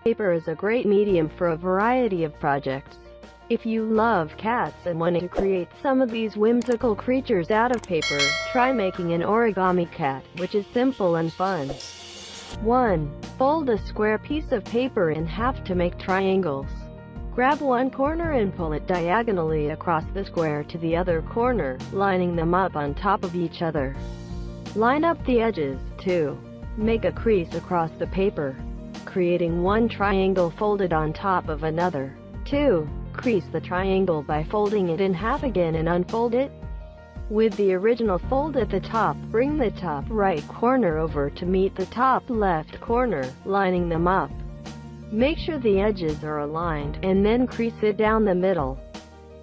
Paper is a great medium for a variety of projects. If you love cats and want to create some of these whimsical creatures out of paper, try making an origami cat, which is simple and fun. 1. Fold a square piece of paper in half to make triangles. Grab one corner and pull it diagonally across the square to the other corner, lining them up on top of each other. Line up the edges. 2. Make a crease across the paper, creating one triangle folded on top of another. 2. Crease the triangle by folding it in half again and unfold it. With the original fold at the top, bring the top right corner over to meet the top left corner, lining them up. Make sure the edges are aligned, and then crease it down the middle.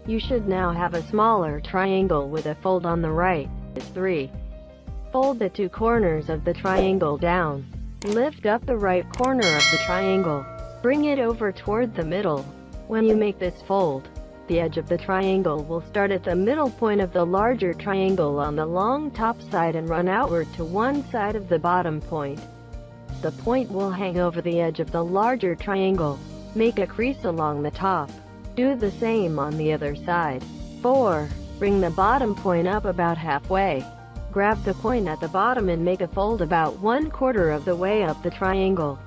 You should now have a smaller triangle with a fold on the right. 3. Fold the two corners of the triangle down. Lift up the right corner of the triangle. Bring it over toward the middle. When you make this fold, the edge of the triangle will start at the middle point of the larger triangle on the long top side and run outward to one side of the bottom point. The point will hang over the edge of the larger triangle. Make a crease along the top. Do the same on the other side. 4. Bring the bottom point up about halfway. Grab the point at the bottom and make a fold about 1/4 of the way up the triangle.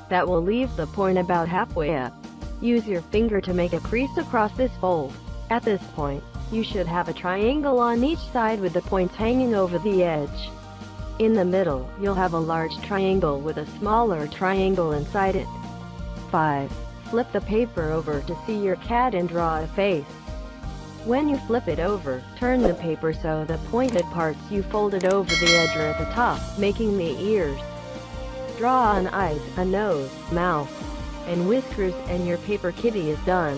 That will leave the point about halfway up. Use your finger to make a crease across this fold. At this point, you should have a triangle on each side with the points hanging over the edge. In the middle, you'll have a large triangle with a smaller triangle inside it. 5. Flip the paper over to see your cat and draw a face. When you flip it over, turn the paper so the pointed parts you folded over the edge are at the top, making the ears. Draw an eyes, a nose, mouth, and whiskers, and your paper kitty is done.